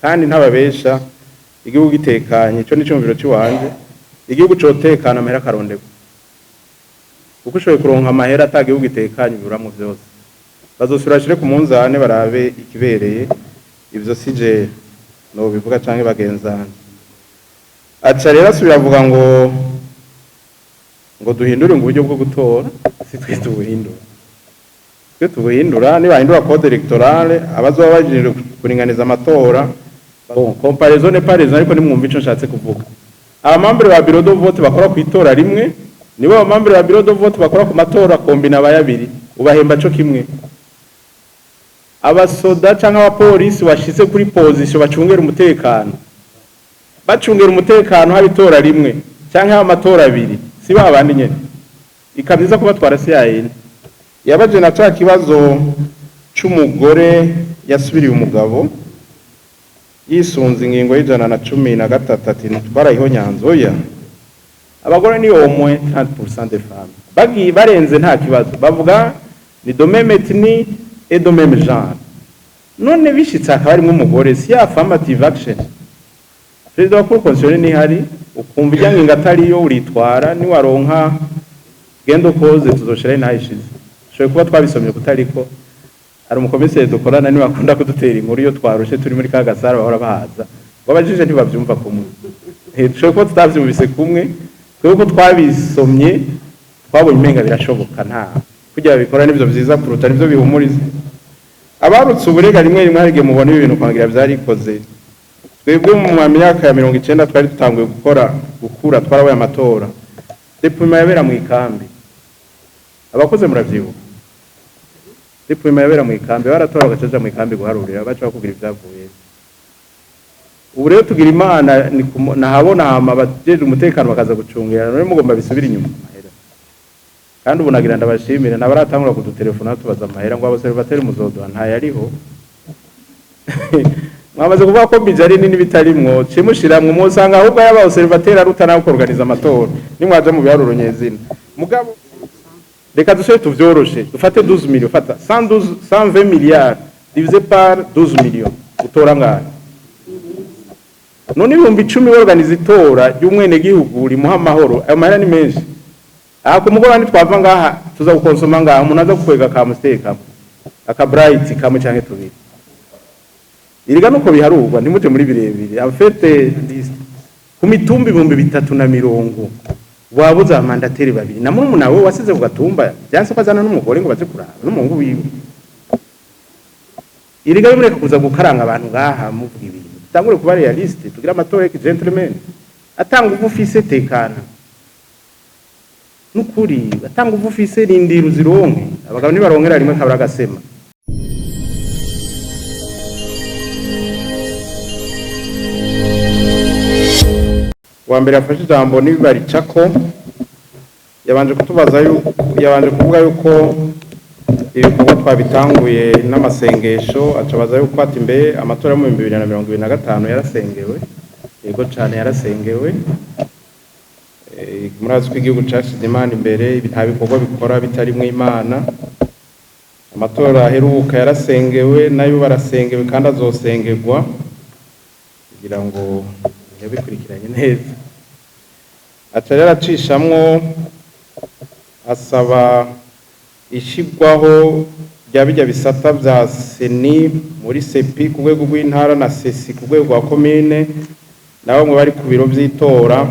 kandi ntababesha igihugu gitekanye cyo n'icumviro cy'uwanje igihugu cotekana amahera karondego kuko ushoboye kuronka amahera atagihugu gitekanye biburamwo byose bazosurashire ku munzane barabe ikibereye ivyo sije no bivuga canke bagenzana aca rero asubira avuga ngo duhindure mu buryo bwo gutora si twe tubuhindura niba hindura code electorale abazoba bajije kuringaniza amatora bon comparaison n'est pas raison ariko nimwumva ico nshatse kuvuga abamambere ba bureau de vote bakora ku itora rimwe nibo abamambere ba bureau de vote bakora ku matora kombina bayabiri ubahemba cyo kimwe abasoda canke abapolisi washize kuri position bacungera umutekano habitora rimwe canke amatora abiri si babandi nyene ikamiza kubatwara CAN yabaje na cya kibazo c'umugore yasubiriye umugabo yisunze ingingo y'ijana na 13 ati twarayiho nyanzoya abagore ni omwe 30% des femmes bagi barenze nta kibazo bavuga ni de même ethnie et de même genre none bishitse akaba ari umugore si affirmative action perezida wa cour constitutionnelle ni hari ukumva ijyango ngatariyo uritwara ni waronka gendo koze tuzoshira inayishize shoye kuba twabisomye kutariko ari umukomiseri dukorana ni bakunda kudutera inkuru yo twarushe turi muri kagasara bahora bahaza babajije ntibavyumva kumwe shoye kuba tutavyumvise kumwe kuko twabisomye twabonye umenga birashoboka nta kugira bikora nivyo vyiza kuruta nivyo bihumuriza abarutse uburega rimwe harige mubona ibintu kwangira vyarikoze twebwe mu myaka ya 90 twari dutanguye gukura twarabaye amatora depuma yabera mu ikambi abakoze muravyibuka depuma yabera mu ikambi baratora bagacaja mu ikambi guharurira baca bakubwira ivyavuye ubu rero tugira imana nahabona hama bajeje umutekano bakaza gucungira none mugomba bisubira inyuma mahera kandi ubu nagira ndabashimire nabaratangura kudutelefona tubaza amahera ngo abaserivateri muzoduha nta yariho mwamaze kuvuga ko bijari nini bitarimwo cimushiramwe musanga ahubwo yaba observateur aruta nawe organiza amatora nimwaje mu biharuro nyezina mugabo reka dushoye tuvyoroshe dufate 12 millions fata 120 milliards divisé par 12 millions utora ngahe none ibihumbi 10 organiza itora y'umwene gihugu uri muha amahoro ayo mahera ni menshi ako mugora ni twava ngaha tuza gukonsoma ngaha umuntu aza kukwega ka musteka aka bright kamwe canke tubiri iriga nuko biharurwa ntimuje muri birebire afete ku mitumba 370 wabuza amandateri babiri na murumu nawe wasize ku gatumba byanse kwazana n'umugore ngo baze kuraba n'umungu wiwe iriga bimureka kuza gukaranga abantu ngaha muvuga ibintu tangure kuba realiste tugira amatora y'iki gentleman atanga ubufise tekana nukuri atanga ubufise n'indiru zironke abagabo ni barongera rimwe kabara gasema wa mbere afashe ijambo n'ibibari cako yabanje kuvuga yuko ibikorwa twabitanguye n'amasengesho acabaza yuko ati mbe amatora mu 2025 yarasengewe yego cyane yarasengewe murazi ko igihugu cyashize Imana imbere nta bikorwa bikora bitari mu Imana amatora aheruka yarasengewe nayo barasengewe kandi azosengerwa kugira ngo yabikurikiranye neza aca yaracishamwo asaba ishigwaho rya bijya bisata vya seni muri sepi ku rwego rw'intara na sesi ku rwego rwa komine na bamwe bari ku biro vy'itora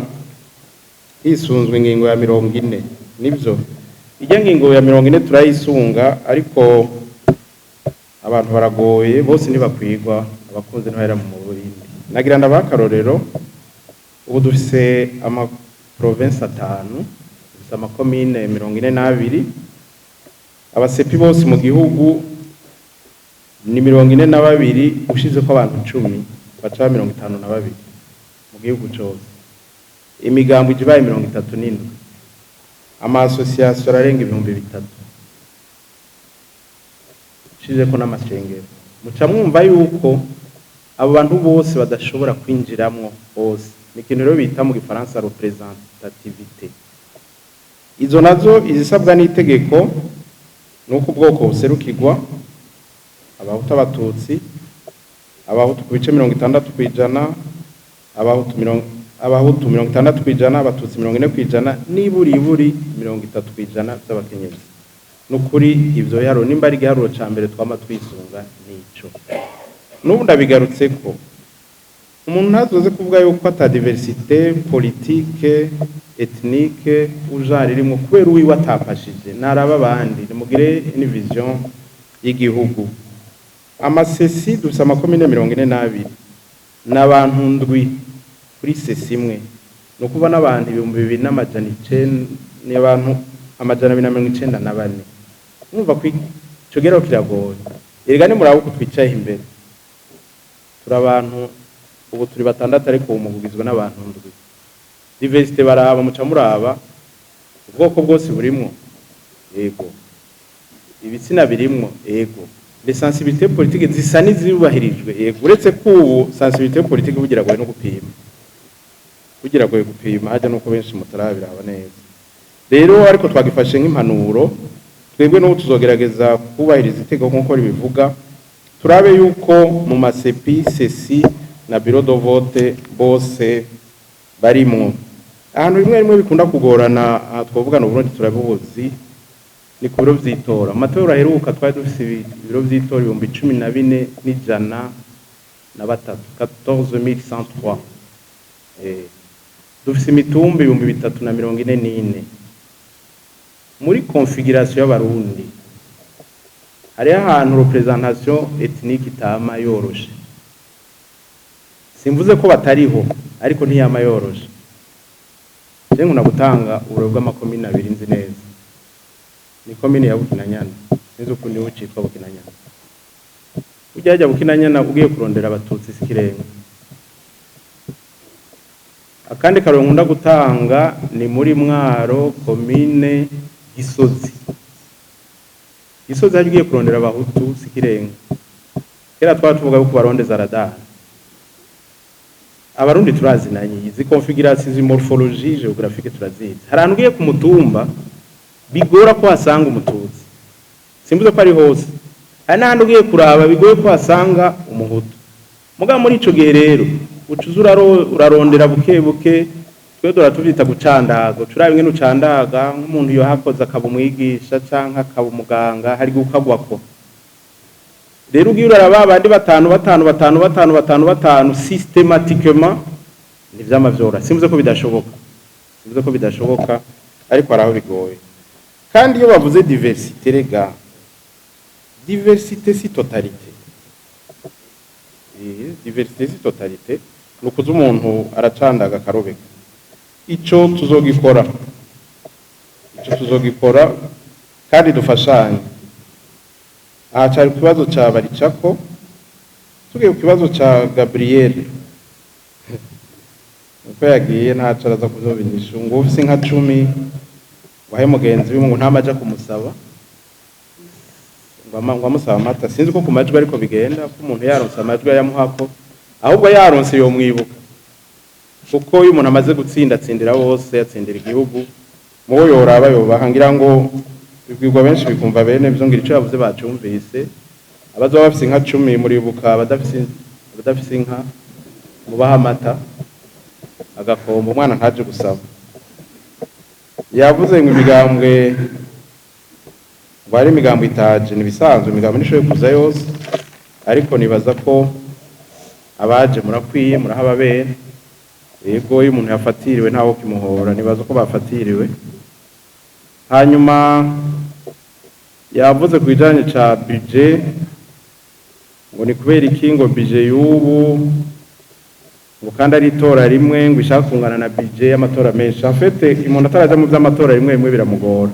hisunzwe ingingo ya 40 nivyo ijya ngingo ya 40 turayisunga ariko abantu baragoye bose ntibakwigwa abakunze ntahera mu Burundi nagira ndabakarorero ubu dufise ama province 5 dufise ama commune 42 abasepi bose mu gihugu ni 42 ushize ko abantu 10 baca 52 mu gihugu cyose imigambo ijibaye 37 ama association arenga 3000 ushize ko n'amashengero muca mwumva yuko abo bantu bose badashobora kwinjiramwo bose ni kintu rero bita mu gifaransa representativité izo nazo izisabwa n'itegeko nuko ubwoko buserukirwa abahuta abatutsi abahutu ku bice 60%, abahutu 60%, abatutsi 40%, niburi 30% by'abakenyezi. Nukuri ivyo yaro nimba ari giharo ca mbere twama twisunga nico. Nubu ndabigarutse ko umuntu ntazoze kuvuga yuko ata diversité politique ethnique ujari rimwe kubera uwi watapashije naraba abandi mugire ni vision y'igihugu. Amasesi dufise amakomine 42 n'abantu ndwi kuri sesi imwe no kuba n'abantu 2900 ni abantu 294. Numva ko ico gero kiragoye. Erega ni murabo kutwicaye imbere turabantu ubu turi batandatu ariko umugizwe n'abantu ndwi. Diversité baraba muca muraba ubwoko bwose burimwo yego, ibitsina birimwo yego, les sensibilités politiques zisa n'izubahirijwe yego, uretse ko ubu sensibilité politique bugira goye no gupima haje nuko benshi mutarabiraba neza. Rero ariko twagifashe nk'impanuro twebwe no tuzogerageza kubahiriza itegeko nkuko ribivuga, turabe yuko mu masepi sesi na bureau de vote bose barimwo. Ahantu rimwe bikunda kugorana twavuga no Burundi turabuzi ni ku biro vy'itora. Amatora aheruka twari dufise ibiro vy'itora 14,103 14103, dufise imitumba 344. Muri configuration y'abarundi hari ahantu representation ethnique itama yoroshe. Simvuze ko batariho ariko ntiyama yoroshe. Jengu nagutanga urobwa amakomine 2 nzi neza. Ni komine ya Bukinanyana. Sinzi uko niwe citwa Bukinanyana. Ujyaje Bukinanyana ugiye kurondera abatutsi sikirenga. Akandi karo nkunda gutanga ni muri Mwaro komine Gisozi. Gisozi agiye kurondera abahutu sikirenga. Kera twatuvuga ko barondeza radar. Abarundi turazinanye izi configuration zi morphologie géographique turazizi. Harantu ugiye ku mutumba bigora ko hasanga umututsi. Simbuze ko ari hose. Hari n'ahandi ugiye kuraba bigoye ko hasanga umuhutu. Muga muri ico gihe rero ucuzura urarondera buke twe dora tuvita gucandaga turabe ngene ucandaga nk'umuntu yo hakoza akabumwigisha canka akabumuganga hari gukagwako. Rero ugiye uraraba abandi batanu systematiquement ni vyamavyora. Simvuze ko bidashoboka ariko araho bigoye. Kandi iyo bavuze diversité rega, diversité si totalité. Diversité si totalité nukuza umuntu aracandaga karobeka. Ico tuzogikora kandi dufashanye. Aha cyari kibazo ca Baricako, tugiye ku kibazo ca Gabriel. Uko yagiye ntacaraza kuzobinisha ngo ufise nka 10 wahe mugenzi w'umuntu ntamaja kumusaba. Ngo amusaba amata sinzi ko kumajwi ariko bigenda ko umuntu yaronse amajwi yamuhako ahubwo yaronse yo mwibuka. Kuko uyu umuntu amaze tsindira bose yatsindira igihugu muwo yoraba yobahangira ngo bibwirwa benshi bikumva bene byo ngira ico yavuze bacumvise. Abazo bafise nka 10 muribuka abadafise inka mubaha amata agakomba umwana ntaje gusaba. Yavuze ngo imigambwe bari imigambo itaje nibisanzwe imigambo nishoye kuza yose ariko nibaza ko abaje murakwiye murahababera. Yego iyo umuntu yafatiriwe ntawo kimuhora nibaza ko bafatiriwe. Hanyuma yavuze kwijanye ca budget ngo ni kubera iki ngo budget y'ubu ngo kandi ari itora rimwe ngo ishaka kungana na budget y'amatora menshi. En fait umuntu ataraje mu vy'amatora rimwe biramugora.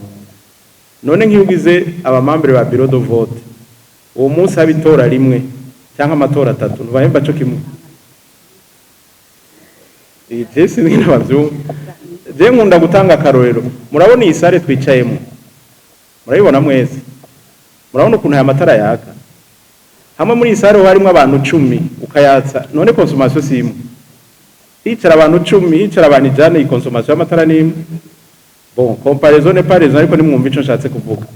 None nkiyugize abamambere ba bureau de vote uwo munsi abitora rimwe cyangwa amatora 3 ntibahemba cyo kimwe. Jesi ni nabavyo je nkunda gutanga akarorero. Murabona iyi sare twicayemo, murabibona mwese, murabona ukuntu aya matara yaka. Hamwe muri iyi sare harimo abantu 10 ukayatsa none consommation simu hicara abantu 10 hicara abantu ijana iyi consommation y'amatara ni bon comparaison n'est pas raison ariko nimwumva ico nshatse kuvuga.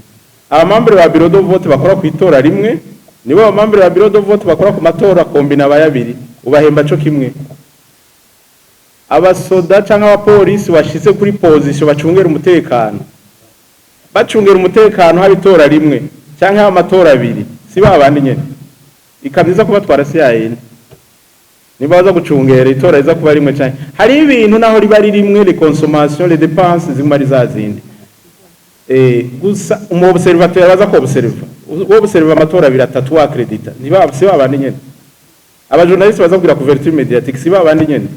Abamambere ba bureau de vote bakora ku itora rimwe nibo bamambere ba bureau de vote bakora ku matora kombina bayabiri ubahemba cyo kimwe. Abasoda canke abapolisi washize kuri position bacungera umutekano, bacungera umutekano habitora rimwe canke amatora abiri, si babandi nyene ikabyiza kubatwara CAN niba baza gucungera itora iza kuba rimwe canke hari ibintu naho riba rimwe les consommations les dépenses zimari zazindi. Gusa umu observateur baza ko observa amatora abiri atatu wa credita niba si babandi nyene. Aba journaliste baza kugira couverture médiatique si babandi nyene.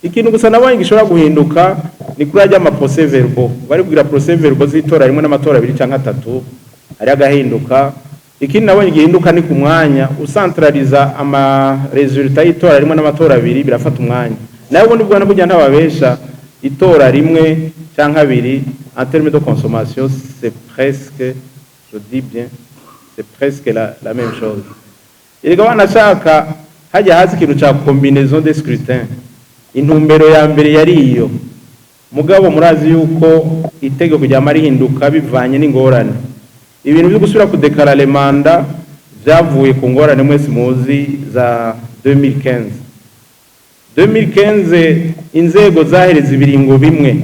Ikintu gusa nabonye gishobora guhinduka ni kuri ajya ama procès verbaux bari kugira procès verbaux z'itora rimwe n'amatora abiri canke atatu ari agahinduka. Ikindi nabonye gihinduka ni ku mwanya ucentraliza ama resultat y'itora rimwe n'amatora abiri birafata umwanya, nayo ubundi bwana burya ntababesha itora rimwe canke abiri en termes de consommation c'est presque, je dis bien, c'est presque la même chose. Erega wanashaka hajya hazi ikintu ca combinaison de scrutin, intumbero ya mbere yari iyo mugabo murazi yuko itegeko ryama rihinduka bivanye n'ingorane. Ibintu byo gusubira kudekara le manda byavuye ku ngorane mwese muzi za 2015 inzego zahereza ibiringo bimwe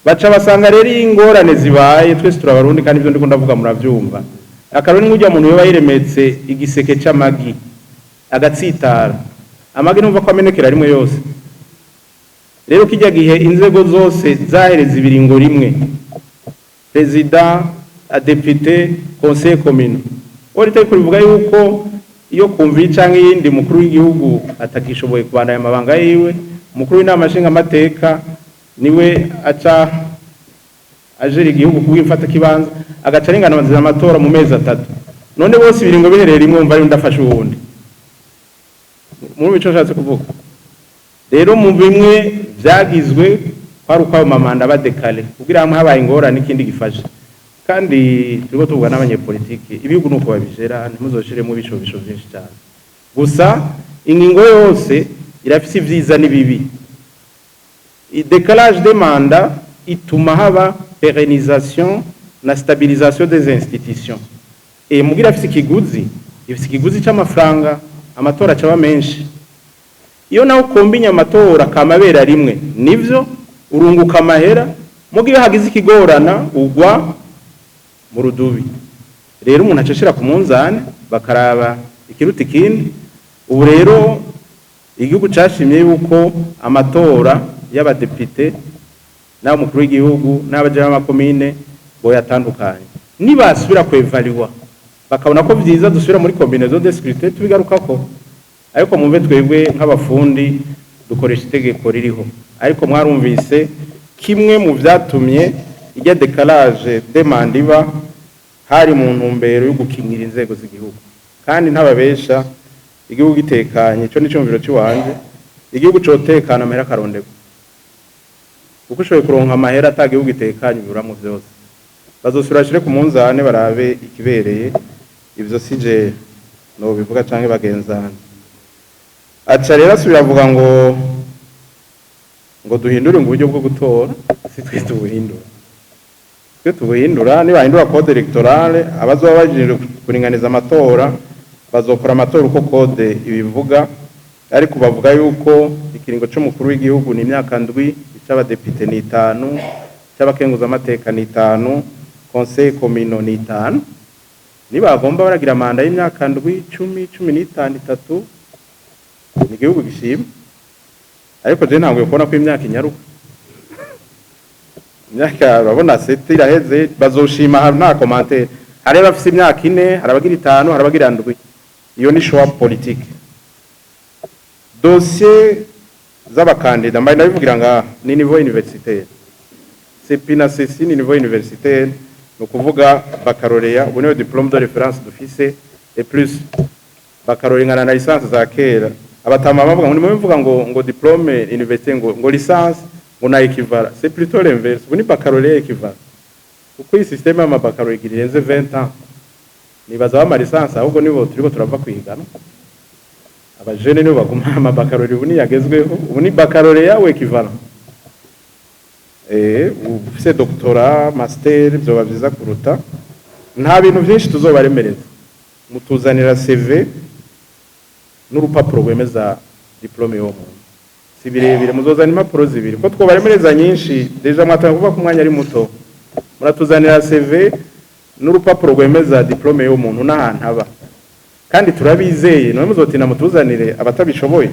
baca basanga rero ingorane zibaye twese turabarundi kandi byo ndiko ndavuga muravyumva. Akaroni nk'ujya muntu yoba yiremetse igiseke c'amagi agatsitara amagi numva ko amenekera rimwe yose. Rero kijya gihe inzego zose zahereza ibiringo rimwe, president, député, conseil communal, orite kurivuga yuko iyo kumvi canke yindi mukuru w'igihugu atakishoboye kubana ya mabanga yiwe, mukuru w'inama nshinga amateka niwe aca ajeri igihugu kubw'imfata kibanza agaca ringana amazi amatora mu mezi 3. None bose ibiringo biherera rimwe umva ari ndafasha uwundi. Mu bico nshatse kuvuga rero mu bimwe byagizwe kwari uko amamanda badekale kugira hamwe habaye ingorane n'ikindi gifasha. Kandi turiko tuvuga n'abanyepolitiki ibihugu nuko babijera ntimuzoshire mu bishobisho byinshi cyane. Gusa ingingo yose irafise ivyiza n'ibibi. Décalage des mandats ituma haba pérennisation na stabilisation des institutions. Et mugira afise ikiguzi c'amafaranga amatora caba menshi. Iyo naho kombinya amatora kamabera rimwe nivyo urunguka amahera mugiye hagize ikigorana ugwa mu rudubi. Rero umuntu aceshera ku munzane bakaraba ikiruta ikindi. Ubu rero igihugu cashimye yuko amatora y'abadepite n'abamukuru w'igihugu n'abaje b'amakomine boyatandukanye nibasubira kwevaluwa bakabona ko vyiza dusubira muri combinaison de scrutin tubigarukako. Ariko mumve twebwe nk'abafundi dukoresha itegeko ririho, ariko mwarumvise kimwe mu vyatumye ijya décalage demande iba hari mu ntumbero yo gukingira inzego z'igihugu. Kandi ntababesha igihugu gitekanye ico n'icumviro cy'uwanje igihugu cotekana amahera karondego kuko ushoboye kuronka amahera atagihugu gitekanye biburamwo vyose. Bazosubira shire ku munzane barabe ikibereye ivyo sije no bivuga canke bagenzana. Aca rero asubira avuga ngo duhindure mu buryo bwo gutora, si twe tubuhindura niba hindura code electorale abazoba bajije kuringaniza amatora bazokora amatora uko code ibivuga. Ariko bavuga yuko ikiringo c'umukuru w'igihugu ni imyaka 7, c'abadepite ni 5, c'abakenguza amateka ni 5, conseil communal ni 5. Niba bagomba baragira manda y'imyaka 7, 10, 15, 3 ni igihugu gishima. Ariko je ntabwo kubona ko imyaka inyaruka. Imyaka babona seti iraheze bazoshima nta commentaire. Hari bafise imyaka 4, harabagira 5, harabagira 7. Iyo ni choix politique. Dossier z'abakandida mbaye ndabivugira nga ni niveau universitaire. C'est pinacesi ni niveau universitaire no kuvuga baccalauréat ubone diplôme de référence d'office et plus baccalauréat na licence za kera. Abatama bavuga ngo diplôme universitaire ngo licence ngo na équivalent. C'est plutôt l'inverse. Ubone baccalauréat équivalent. Kuko iyi système ya baccalauréat irenze 20 ans. Nibaza ama licence ahubwo nibo turiko turava kwigana. Abajene nibo baguma ama baccalauréat ubuni yagezweho. Ubuni baccalauréat ou équivalent. Ufise doctorat, master byo bavyiza kuruta. Nta bintu byinshi tuzobaremereza. mutuzanira CV n'urupapuro rwemeza diplome yo muntu si birebire muzozana impapuro zibiri ko twobaremereza nyinshi deja mwatanga kuva ku mwanya ari muto muratuzanira CV n'urupapuro rwemeza diplome yo muntu n'ahantu aba kandi turabizeye none muzotina mutuzanire abatabishoboye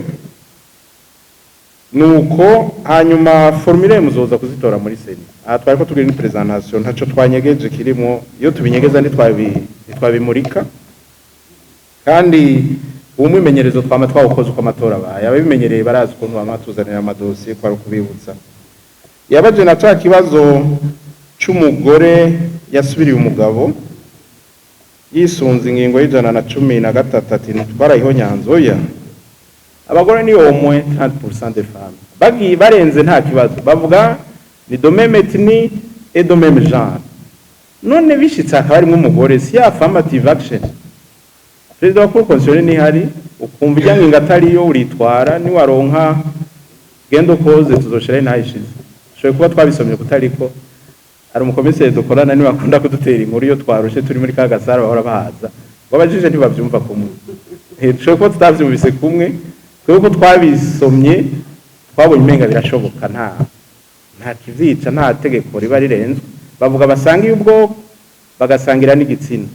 nuko hanyuma formulaire muzoza kuzitora muri seni aha twari ko tugira ni presentation ntaco twanyegeje kirimo iyo tubinyegeza ntitwabimurika kandi umwimenyerezo twama twawukoze uko amatora abaye ababimenyereye barazi ukuntu bamatuzanira amadosiye kwari kubibutsa yabaje na ca kibazo c'umugore yasubiriye umugabo yisunze ingingo y'113 ati twarayiho nyanzoya abagore ni omwe 30% des femmes bagi barenze nta kibazo bavuga ni de même ethnie et de même genre none bishitse akaba ari umugore si affirmative action perezida wa cour constitutionnelle ni hari ukumva ijyango ngatari yo uritwara ni waronka gendo koze tuzoshira nayishize shoye kuba twabisomye kutariko ari umukomiseri dukorana ni wakunda kudutera inkuru yo twarushe turi muri kagasara bahora bahaza babajije ntibavyumva kumwe shoye kuba tutavyumvise kumwe kuko twabisomye twabonye umenga birashoboka nta kizica nta tegeko riba rirenzwe bavuga basanga ubwo bagasangira n'igitsina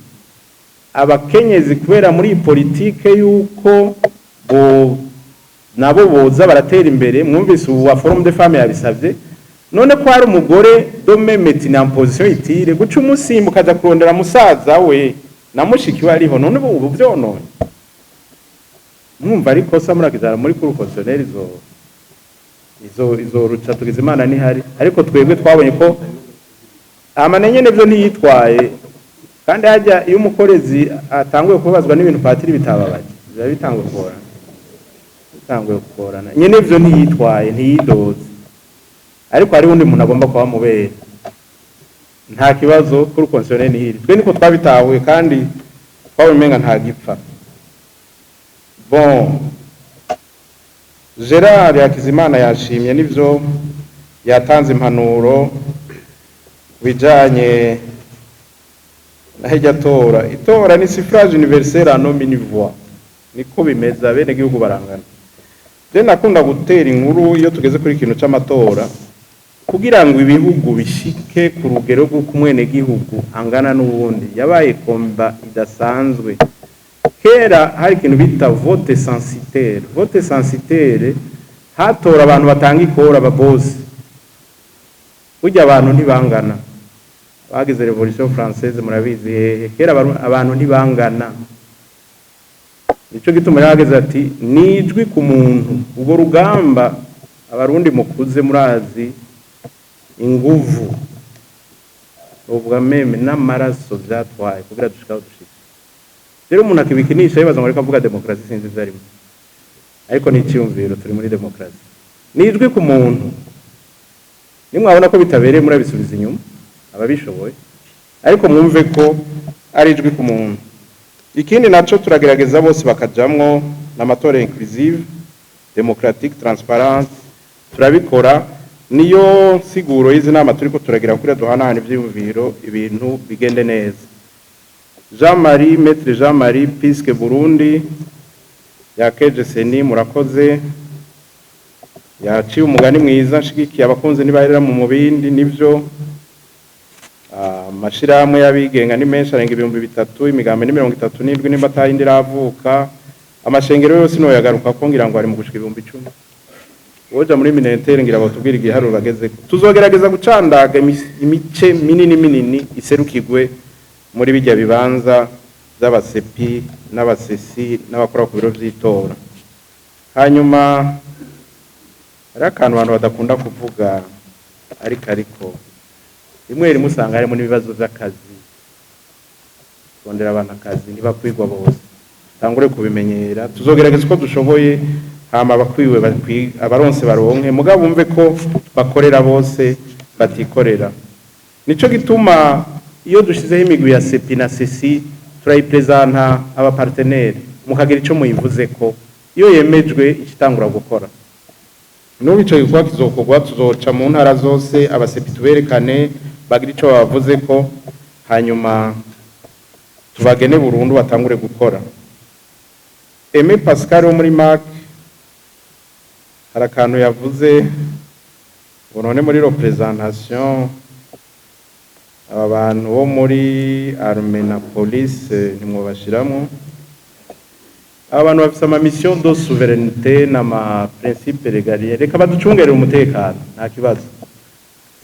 abakenyezi kubera muri politike yuko nabo boza baratera imbere mwumvise uwa forum de femme yabisavye none ko hari umugore dome meti na position itire guca umusimbo kaza kurondera musaza we na mushiki we ariho none ubu byonone mwumva ariko sa murakizara muri cour constitutionnelle izo ruca tugize imana ni hari ariko twebwe twabonye ko amanenye nebyo ntiyitwaye kandi hajya iyo umukorezi atanguye kubazwa n'ibintu patiri bitababaje biba bitanguye kugorana nyene byo ntiyitwaye ntiyidoze ariko hari undi muntu agomba kuba mubere nta kibazo kuri constitutionnelle ni hiri twe niko twabitahuye kandi twabimenga nta gipfa bon Gerard Hakizimana yashimye nivyo yatanze impanuro bijanye na itora ni suffrage universel à nomine voix niko bimeza bene gihugu barangana je nakunda gutera inkuru iyo tugeze kuri kintu c'amatora kugira ngo ibihugu bishike ku rugero rw'ukumwene gihugu angana n'ubundi yabaye komba idasanzwe kera hari ikintu bita vote censitaire hatora abantu batanga ikora ababosi burya abantu ntibangana bagize revolution française murabizi kera abantu ntibangana nico gituma yageze ati nijwi ku muntu ubwo rugamba abarundi mukuze murazi inguvu uvuga meme n'amaraso byatwaye kugira dushikaho dushika rero umuntu akibikinisha yibaza ngo ariko avuga demokrasi sinzi vyarimo ariko ni cyumviro turi muri demokrasi nijwi ku muntu nimwabona ko bitabereye muri abisubiza inyuma ababishoboye ariko mwumve ko ari ijwi ku muntu ikindi naco turagerageza bose bakajamwo n'amatora inclusive democratique transparence turabikora niyo siguro y'izi nama turiko turagira kuri duhanahana ivyiyumviro ibintu bigende neza Maître Jean-Marie Piske Burundi yakeje seni murakoze yaciye umugani mwiza nshigikiye abakunze nibarira mu mubindi nivyo amashirahamwe y'abigenga ni menshi arenga 3,000 imigambi ni 37 nimba atayindi ravuka amashengero yose no yagaruka ko ngira ngo ari mu gushika 10,000 woja muri minentere ngira batubwira igiharuro bageze tuzogerageza gucandaga imice minini iserukigwe muri bijya bibanza by'abasepi n'abasesi n'abakora ku biro by'itora hanyuma ari akantu abantu badakunda kuvuga ariko rimwe musanga harimo n'ibibazo by'akazi kondera abantu akazi ntibakwigwa bose tangure kubimenyera tuzogerageza uko dushoboye hama bakwiwe abaronse baronke mugabo bumve ko bakorera bose batikorera nico gituma iyo dushizeho imigwi ya sepi na sesi turayipresenta aba partenaire mukagira ico muyivuze ko iyo yemejwe ikitangura gukora n'ubu ico gikwa kizokorwa tuzoca mu ntara zose abasepi tuberekane bagira ico bavuze ko hanyuma tubagene burundu batangure gukora. Aimé Pascal wo muri MAC hari akantu yavuze ngo none muri representation aba bantu bo muri armée na police ntimwobashiramo, abantu bafite ama mission de souveraineté na ma principe régalier, reka baducungere umutekano nta kibazo,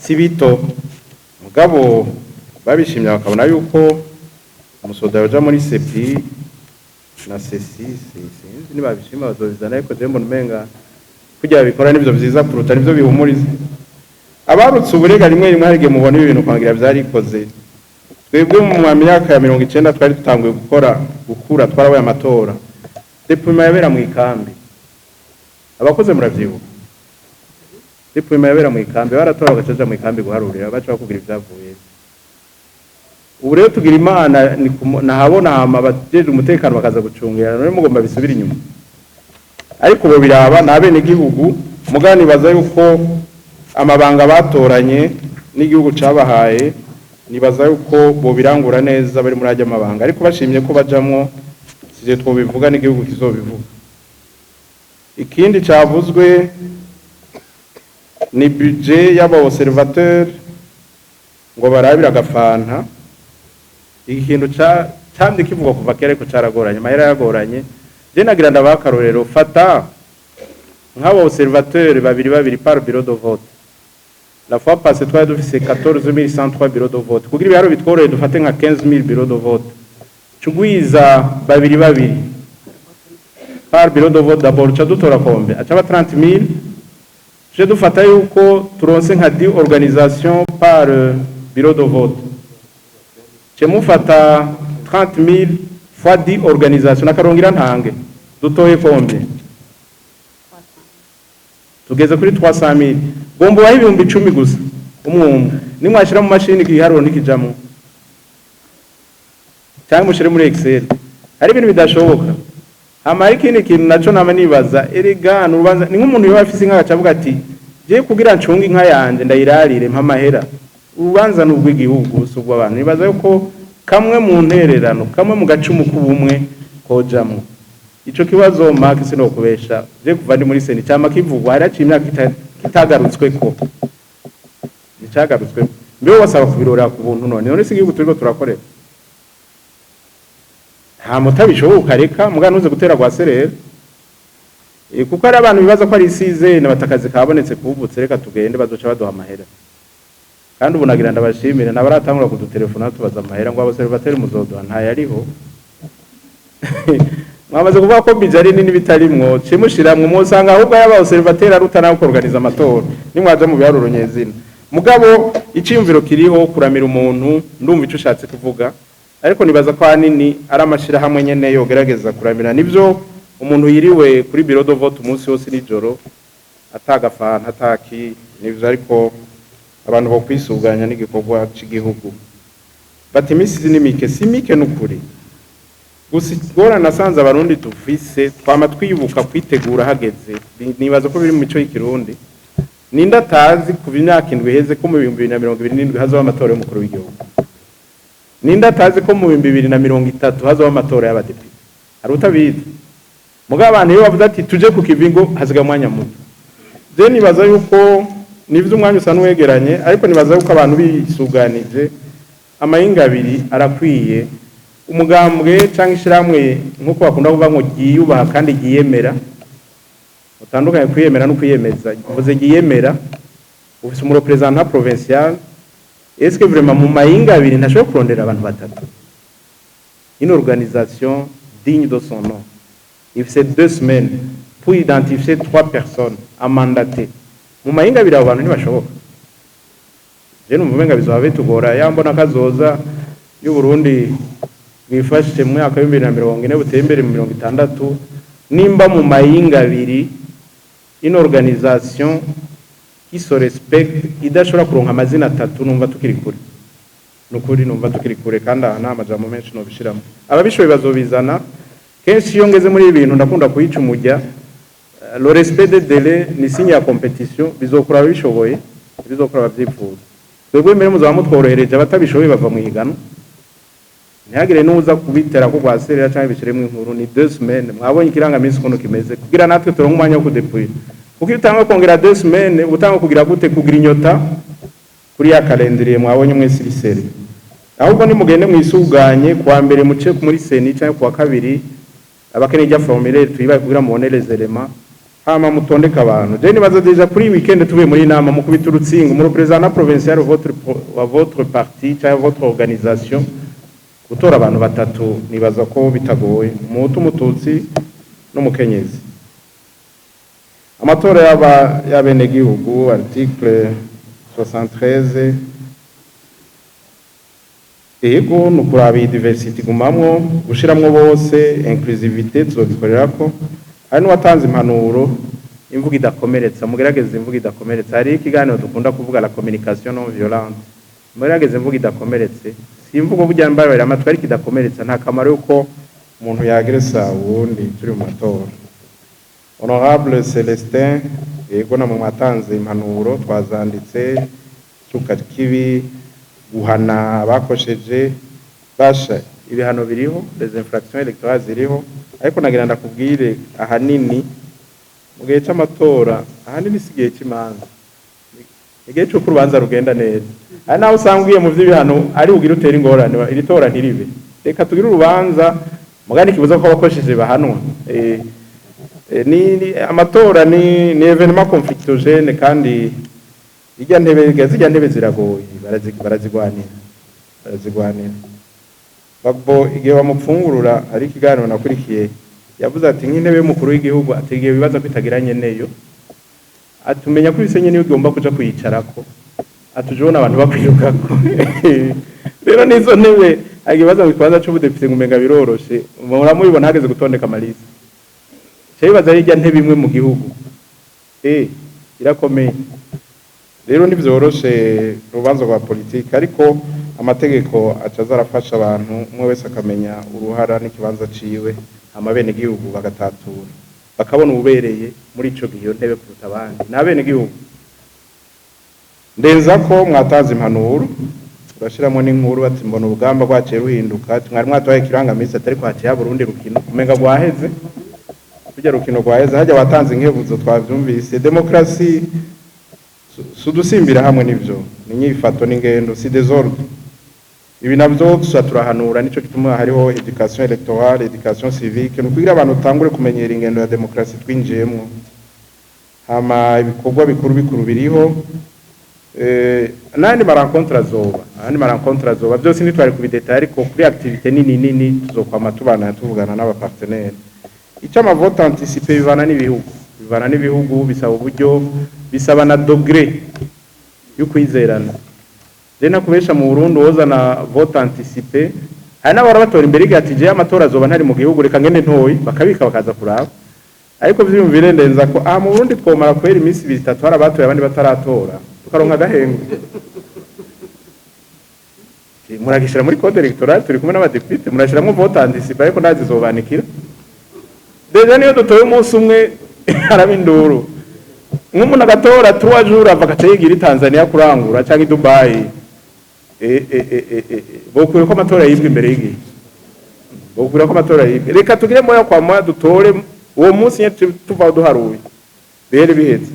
si bito mugabo babishimye bakabona yuko umusoda yoja muri CPI na CC sinzi nibabishima bazobizana, ariko je mbona umenga kugira bikora nivyo vyiza kuruta nivyo bihumuriza abarutse uburega rimwe rimwe harige mubona ibintu kwangira vyarikoze. Twebwe mu myaka ya 90 twari dutanguye gukura twarabaye amatora deploiement yabera mu ikambi, abakoze muravyibuka deploiement yabera mu ikambi, baratora bagacaja mu ikambi guharurira baca bakubwira ivyavuye. Ubu rero tugira imana nahabona abajeje umutekano bakaza gucungira, none mugomba bisubira inyuma, ariko bo biraba nabene gihugu mugani baza yuko amabanga batoranye n'igihugu cabahaye, nibaza yuko bo birangura neza bari muri ajya amabanga, ariko bashimye ko bajamwo sije twobivuga n'igihugu kizobivuga. Ikindi cavuzwe ni budget y'aba observateur ngo barabira agafanta, ikintu cyandi kivuga kuva kera ko caragoranye, mahera yagoranye. Je nagira ndabakarorero fata nk'aba observateur babiri par bureau de vote. La fois passée twari dufise 14103 bureau de vote, kugira ibiharo bitworeye dufate nka 15000 bureau de vote, cugwiza babiri par bureau de vote d'abord ca dutora kombe acaba 30000. Je dufata yuko turonse nka 10 organisation par bureau de vote, je mufata 30000 fois 10 organisation akarongira ntange dutoye kombe tugeze kuri 300000. Bombo wa ibihumbi 10 gusa umwumwe nimwashira mu mashini kiharuro nikijamo cyangwa mushire muri Excel, hari ibintu bidashoboka. Hama ikindi kintu naco nama nibaza erega nurubanza ni nk'umuntu yo afise inka gacavuga ati je kugira ncunga inka yanje ndayirarire mpa mahera, urubanza n'ubw'igihugu usubwa abantu. Nibaza yuko kamwe mu ntererano kamwe mu gacumu kubumwe kojamwe ico kibazo maki sino kubesha je kuva ndi muri seni cyama kivugwa hari imyaka kitagarutswe ko nicagarutswe mbeho wasaba kubirora ku buntu none si igihugu turiko turakorera nta mutabishoboka reka muganuze gutera kwa serera kuko ari abantu bibaza ko ari isize n'abatakazi kabonetse kubutse reka tugende bazoca baduha amahera. Kandi ubu nagira ndabashimire nabaratangura kudutelefona tubaza amahera ngo abobservateur muzoduha nta yariho mwamaze kuvuga ko bijari nini bitarimwo cimushiramwe musanga ahubwo yaba observateur aruta nawe organiza amatora nimwaje mu biharuro nyezina. Mugabo iciyumviro kiriho kuramira umuntu ndumva ico ushatse kuvuga, ariko nibaza ko hanini ari amashira hamwe nyene yo gerageza kuramira. Nivyo umuntu yiriwe kuri bureau de vote umunsi wose nijoro atagafana ataki, nivyo ariko abantu bo kwisuganya n'igikorwa cy'igihugu bati imisi n'imike simike n'ukuri gusigora. Nasanze abarundi tufise twama twibuka kwitegura hageze, nibaza ko biri mu mico y'ikirundi. Ninda tazi kuva imyaka 7 heze ko mu 2027 hazaba amatora y'umukuru w'igihugu, ninda tazi ko mu 2030 hazaba amatora y'abadepite, ari utabizi mugabo abantu iyo bavuze ati tuje ku kivingo haziga mwanya muto. Je nibaza yuko nivyo umwanya usa n'uwegeranye, ariko nibaza yuko abantu bisuganije amahinga abiri arakwiye. Umugambwe cyangwa ishiramwe nkuko bakunda kuvuga ngo giyubaha kandi giyemera, utandukanye kwiyemera no kwiyemeza. Uvuze giyemera ufise umuro president provincial, est-ce que vraiment mu mahinga abiri ntashobora kurondera abantu batatu? Une organisation digne de son nom, il fait 2 semaines pour identifier 3 personnes à mandater. Mu mahinga abiri abo bantu ntibashoboka. Je numva bizoba bitugora yambona kazoza y'u Burundi bwifashe mu mwaka wa 2040 buteye imbere mu 60 nimba mu mahinga abiri une organisation qui se respecte idashobora kuronka amazina atatu, numva tukiri kure nukuri, numva tukiri kure kandi nta amajambo menshi no bishiramo. Ababishoboye bazobizana kenshi iyo ngeze muri ibintu ndakunda kuyica umujya. Le respect des délais ni signe ya compétition, bizokura bishoboye bizokura bavyifuza. Twebwe mbere muzaba mutworohereje abatabishoboye bava mu higano ntihagire n'uza kubitera ko gwaserera cyangwa bishiremo inkuru ni 2 semaines mwabonye kiranga minsi kono kimeze kugira natwe turonka umwanya wo kudepuira kuko utanga kongera 2 semaines utanga kugira gute kugira inyota kuri ya calendrier mwabonye mwese lisere ahubwo ni mugende mwisuganye kwa mbere muce muri seni cyangwa kwa kabiri abakene jya formulaire tuyibaye kugira mubone les éléments hama mutondeka abantu je nibaza deja kuri weekend tuve muri nama mu kubita urutsingo mu representant provincial votre parti cyangwa votre organisation gutora abantu batatu nibaza ko bitagoye umuhutu mututsi n'umukenyezi amatora y'abene gihugu article 73 ego nukurabi diversity gumamwo gushiramwo bose inclusivité tuzobikorerako ari watanze impanuro imvuga idakomeretsa mugerageze imvuga idakomeretsa hari ikiganiro dukunda kuvuga la communication non violente mugerageze imvuga idakomeretse si imvugo burya mbaye amatwi ari kidakomeretsa nta kamaro yuko umuntu yageresa uwundi turi mu matora honorable Celestin ego namwe mwatanze impanuro twazanditse cyuka kibi guhana abakosheje basha ibihano biriho les infractions électorales ziriho ariko nagira ndakubwire ahanini mu gihe cy'amatora ahanini sigiye cy'imanza igihe cyo kurubanza rugenda neza ari naho usangiye mu by'ibihano ari ugira utera ingorane iri tora ntiribe reka tugire urubanza mugani kibuza ko abakosheje bahanwa ni amatora ni evenement conflictogène kandi zijya ntebe ziragoye barazigwanira Bagbo igihe bamupfungurura ari ikiganiro nakurikiye yavuze ati nk'intebe y'umukuru w'igihugu ategeye bibaza kwitagiranye neyo atumenya ko ibisenye niyo ugomba kuja kuyicarako atujona abantu bakwirukako rero nizo ntebe agibaza mu kibanza cy'ubudepite ngumenga biroroshe muramubibona hageze gutondeka amalisi cyabibaza hirya ntebe imwe mu gihugu irakomeye rero nivyoroshe urubanza rwa politiki ariko amategeko acaza arafasha abantu umwe wese akamenya uruhara n'ikibanza ciwe amabene gihugu bagatatura bakabona ubereye muri ico gihe ntebe kuruta abandi nabene gihugu ndenza ko mwataza impanuro urashiramo n'inkuru bati mbona ubugamba rwaciye ruhinduka mwari mwatwaye kirangamisi atari kwaciye Burundi rukino umenga gwaheze kujya rukino gwaheze hajya watanze inkebuzo twavyumvise demokrasi sudusimbira hamwe nivyo ninyifato n'ingendo si désordre ibi navyo turahanura nico kituma hariho education électorale education civique no kugira abantu tangure kumenyera ingendo ya demokrasi twinjiyemo hama ibikorwa bikuru biriho nandi marankontra zoba byose nitwari kubideta ariko kuri activité nini tuzokwama tubana tuvugana n'aba partenaires icyo amavote anticipé bivana n'ibihugu bisaba uburyo bisaba na degré yo kwizerana dena kubesha mu Burundi wozana vote anticipé hari n'abara batora imbere igati amatora azoba ntari mu gihugu reka ngende ntoyi bakabika bakaza kuraba ariko vyumvire ndenza ko mu Burundi twomara kwera iminsi 3 hari abatoye abandi bataratora tukaronka gahengo muragishira muri code electorale turi kumwe n'abadepite murashiramo vote anticipé ariko nazizobanikira deja niyo dutoye umunsi umwe arabinduru nk'umuntu agatora 3 jours avakaca yigira Tanzania kurangura cyangwa Dubai bokure ko amatora yibwe imbere y'igihe bokure ko amatora yibwe reka tugire moya kwa moya dutore uwo munsi nye tuva duharuye bere bihetse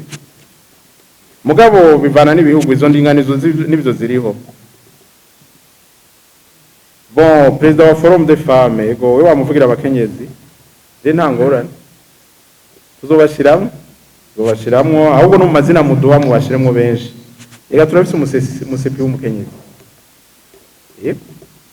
mugabo bivana n'ibihugu izo ndinganizo n'ibyo ziriho bon president wa forum des femmes ego we wamuvugira abakenyezi je ntangorane tuzobashiramwo ahubwo no mu mazina muduha mu bashiremo benshi ega turafise umusepi w'umukenyezi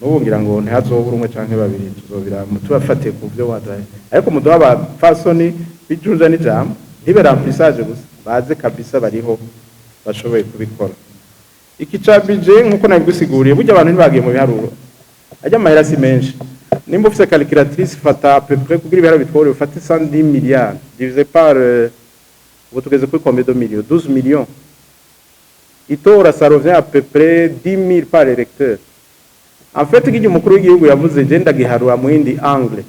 nubungira ngo ntihazobura umwe canke babiri tuzobira mutubafate ku byo wadaye ariko muduha ba fasoni bijunja n'ijambo ntibe remplissage gusa baze kabisa bariho bashoboye kubikora iki cabije nkuko nabigusiguriye burya abantu ntibagiye mu biharuro ajya amahera si menshi nimba ufise calculatrice fata à peu près kugira ibiharo bitwore ufate 110 milliards divisé par vous tugeze kuri combien de millions 12 millions itora ça revient à peu près 10 000 par électeur en fait igihe umukuru w'igihugu yavuze je ndagiharura mu yindi angle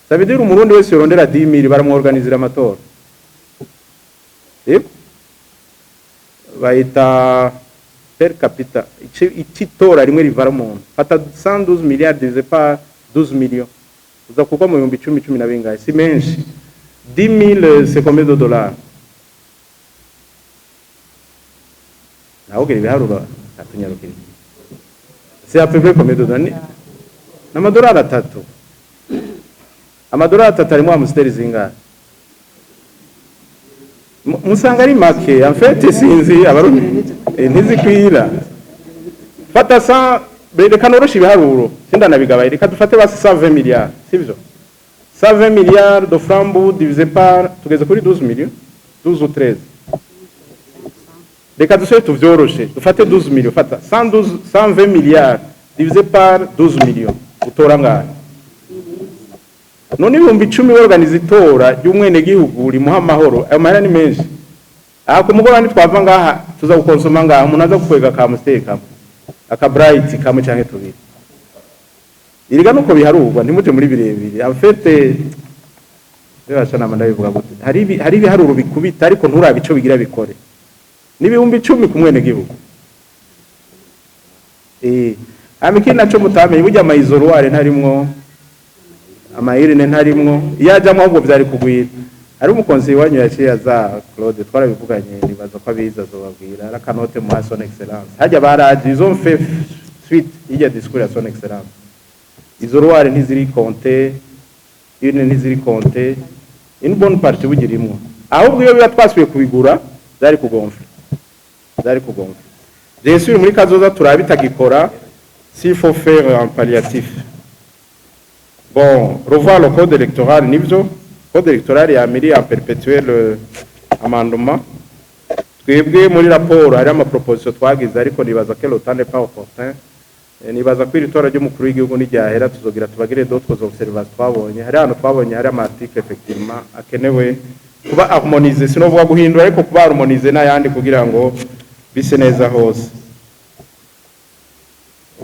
ça veut dire umurundi wese yorondera 10 000 baramworganiza amatora bayita per capita itora rimwe rivara umuntu fata 112 milliards divisé par 12 millions uza kuko mu 10 na bingahe si menshi 10 000 c'est combien de dollars naho gere biharura atunyarukire c'est à peu près combien de dollars n'amadolari 3 amadolari 3 arimo amusiteri zingahe musanga ari make en fait sinzi abarundi ntizikwira fata sa reka norosha ibiharuro sindanabigabaye reka dufate basi 120 milliards sivyo 120 milliards de francs divisé par tugeze kuri 12 millions 12 ou 13 reka dusore tuvyoroshe dufate 12 millions fata 120 milliards divisé par 12 millions utora ngahe none ibihumbi 10 organize itora y'umwene gihugu rimuha amahoro ayo mahera ni menshi ako mugora ni twava ngaha tuza gukonsoma ngaha umuntu aza kukwega ka musteka aka bright kamwe canke tubiri iriga nuko biharurwa ntimuje muri birebire en fait rero nama ndabivuga gute hari biharuro bikubita ariko nturabe ico bigira bikore n'ibihumbi 10 ku mwene gihugu amikini naco mutamenye burya amayizorware ntarimwo amayirine ntarimwo iyajamwe ahubwo byari kugwira ari umukonsi wanyu yaciye aza Claude twarabivuganye nibaza ko abiza zobabwira rakanote mu son excellence hajya baraje izo fait suite ijya discours ya son excellence izo rware ntiziri compter une ntiziri compter une bonne partie bugirimwo ahubwo iyo biba twasubiye kubigura zari kugonfla bien sûr muri kazoza turabitagikora s'il faut faire un palliatif. Bon, revoir le code électoral, le code électoral a mis à perpétuer l'amendement. Twebwe muri rapport hari ama proposition twagize ariko nibaza que le temps n'est pas opportun. Nibaza ko iritora ry'umukuru w'igihugu n'iryahera tuzogira tubagire d'autres observations twabonye. Hari hano twabonye hari ama article effectivement akenewe kuba harmoniser sino vuga guhindura ariko kuba harmoniser n'ayandi kugira ngo bise neza hose.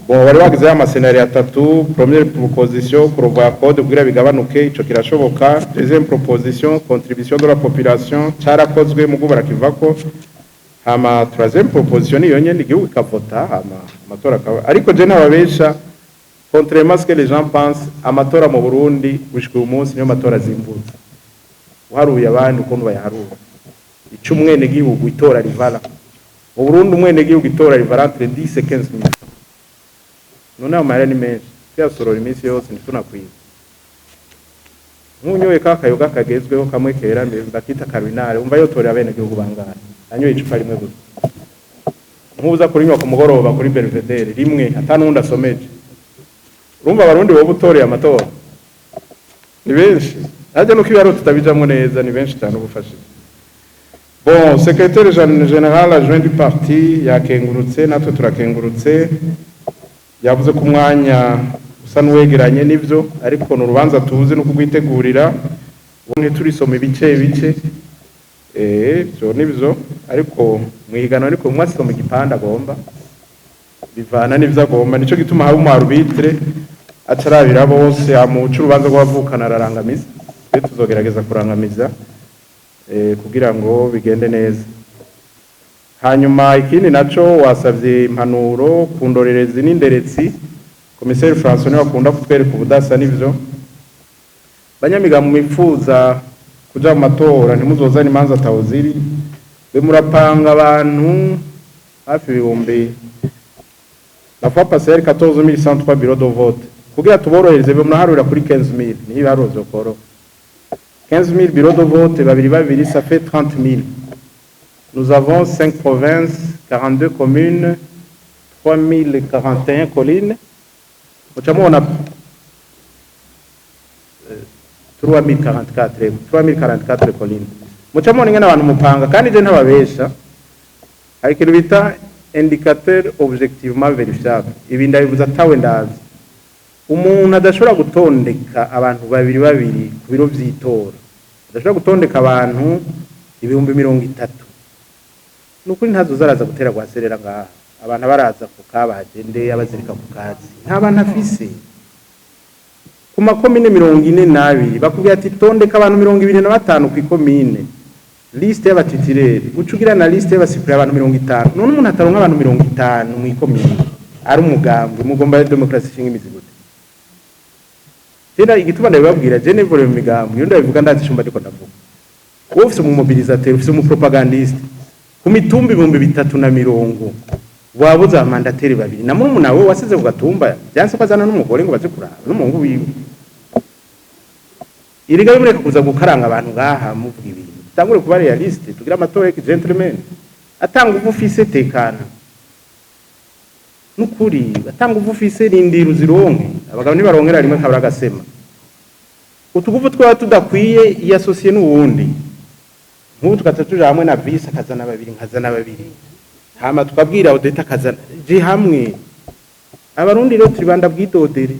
Bon, wari wagize amasenari atatu, première proposition kuroba code kugira bigabanuke ico kirashoboka, deuxième proposition contribution de la population cyarakozwe mu gubara kivako, hama troisième proposition niyo nyene igihugu kavota hama amatora ariko je nababesha contrairement à ce que les gens pensent amatora mu Burundi gushika umunsi niyo matora zimbuza uharuye abandi ukuntu bayaharura ico umwene gihugu itora rivala mu Burundi umwene gihugu itora rivala entre 10 et 15 000. None amahera ni menshi tyasorora iminsi yose ntitunakwiye nkunyoye kakayoga kagezweho kamwe kera mbakita Cardinal umva yotorera bene gihugu bangana anyoye icupa rimwe gusa nkubuza kuri nyoko mugoroba kuri Belvedere rimwe atanundi asomeje urumva abarundi bo butoreye amatora ni benshi aje no kibaro tutabijamwe neza ni benshi cyane ubufashije. Bon, secrétaire général adjoint du parti yakengurutse natwe turakengurutse yavuze ku mwanya usa n'uwegeranye n'ivyo ariko no rubanza tuzi no kugwitegurira ubone turisoma ibice byo nivyo ariko mwigano ariko mwasoma igipanda agomba bivana n'ivyo agomba nico gituma hari umarbitre atarabira bose amuca urubanza rw'abavukana ararangamiza twe tuzogerageza kurangamiza kugira ngo bigende neza. Hanyuma ikindi naco wasavye impanuro kundorerezi n'inderetsi Commissaire François wakunda kutwereka ubudasa n'ivyo banyamiga mu mifuza kuja mu matora ntimuzozana imanza tawuziri be murapanga abantu hafi ibihumbi la fois passée 14103 bureaux de vote kugira tuborohereze be muraharura kuri 15000 ni biharuzo koro 15000 bureaux de vote babiri ça fait 30000. Nous avons 5 provinces, 42 communes, 3041 collines. On a 3044 collines. Muchamo ngena abantu mupanga kandi je ntababesha. Hari kintu bita indicateur objectivement vérifiable. Ibi ndabivuza tawe ndazi. Umuntu adashobora gutondeka abantu babiri ku biro vy'itora. Adashobora gutondeka abantu ibihumbi 30. Nukuri ntazo zaraza gutera gwaserera ngaha abantu baraza ku kabagende abazirika ku kazi nta bantu afise ku makomine 42 bakubwira ati tondeka abantu 25 ku ikomine liste y'abatitireri ucugira na liste y'abasipure abantu 50 none umuntu ataronka abantu 50 mu ikomine ari umugambi mugomba ya demokrasi shinga imizigo Tena igituma ndababwira je nevole mu migambi yo ndabivuga ndazishumba ndiko ndavuga ufise mu mobilisateur ufise mu propagandiste ku mitumbi 350 wabuza mandateri babiri na muri nawe wasize kugatumba byanse kwazana n'umugore ngo baze kuraba n'umungu wiwe iriga bimureka kuza gukaranga abantu ngaha muvuga ibintu tangure kuba realiste tugira amatora ya gentleman atanga ufise tekana nukuri atanga ufise rindira uzironke abagabo ni barongera rimwe kabara gasema utuguvu twa tudakwiye ya societe n'uwundi nk'ubu tukatatuja hamwe na visa kazana babiri nkazana babiri hama tukabwira odeta kazana je hamwe abarundi rero turibanda bwidodere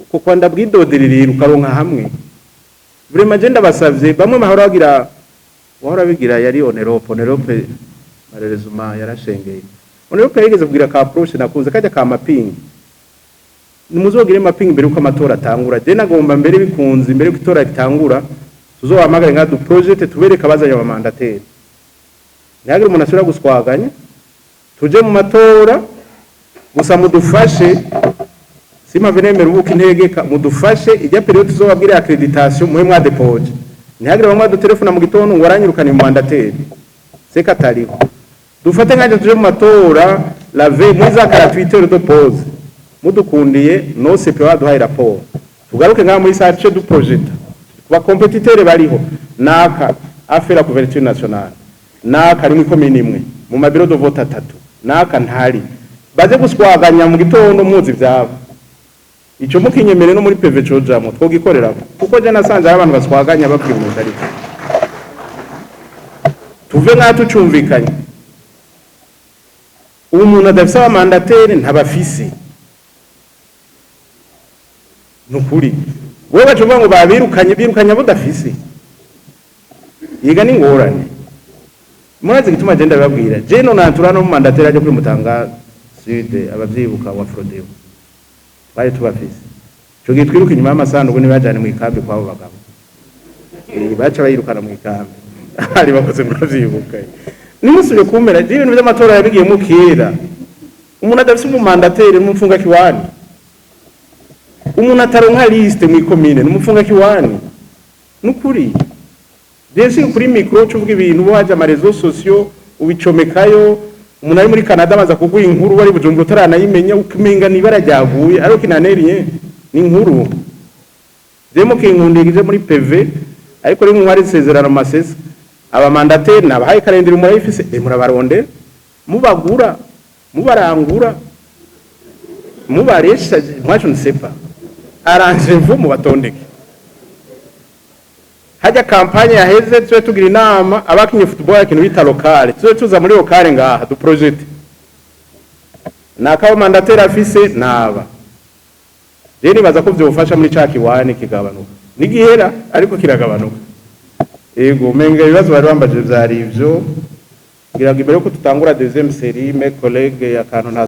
uko kwanda bwidodere rero ukaronka hamwe vraiment je ndabasavye bamwe mahora wahora bigira yari onerope marerezuma yarashengeye onerope yigeze kugira ka approach nakunze kajya ka mapping nimuzogire mapping mbere uko amatora atangura je nagomba mbere bikunze mbere ko itora ritangura tuzohamagara nka du project tubereka bazanya ba mandateri nagire umuntu asubira guswaganya tuje mu matora gusa mudufashe sima venemera ubuka integeka mudufashe ijya periode tuzobabwira accreditation muhe mwa depoje ntihagire bamwe telefone mu gitondo ngo waranyirukane mu mandateri seka tariho dufate nkaje tuje mu matora la veille muri za 48 heures de pause mudukundiye no CPA waduhaye rapport tugaruke nka muri sarche du projet ba competiteur bariho naka afera couverture nationale naka rimwe komine imwe mu mabiro de vote 3 naka ntari baze guswaganya mu gitondo muzi byabo ico mukinyemere no muri PV cojamo twogikorera kuko je nasanze abantu baswaganya babwira umuntu ari tuve nka tucumvikanye umuntu adafisa wa mandateri ntabafisi nukuri wewe bacuvuga ngo birukanye budafisi yiga ni ngorane murazi gituma je ndababwira je no nantura no mu mandateri aje kuri Mutanga Sud abavyibuka wa Frodeo bari tubafise cyo gitwiruka inyuma y'amasanduku ni bajane mu ikambi kwabo bagabo baca bayirukana mu ikambi ari bakoze muvyibuka nimusubye kumera je ibintu by'amatora yabigiye mu kera umuntu adafise mu mandateri n'umfunga kiwani umuntu ataronka liste mu ikomine n'umfunga kiwani nukuri desi kuri micro cyuvuga ibintu waje ama réseaux sociaux ubicomekayo umuntu ari muri Canada baza kuguha inkuru bari Bujumbura utaranayimenya ukimenga nibara ryaguye ariko kinaneriye ni inkuru demo kinkundikije muri PV ariko rimwe mwari sezerano masese aba mandateri nabahaye kalendari murayifise murabaronde mubagura mubarangura mubaresha mwacho nsepa aranje mvumu batondeke hajya kampanye yaheze twe tugira inama abakinye football yakintu bita locale twe tuza muri locale ngaha du project nakabo mandateri afise naba je nibaza ko byofasha muri caki wane kigabanuka nigihera ariko kiragabanuka ego menga ibibazo bari bambaje byari ivyo ngira ngo imbere ko tutangura deuxième série mes collègues ya kantu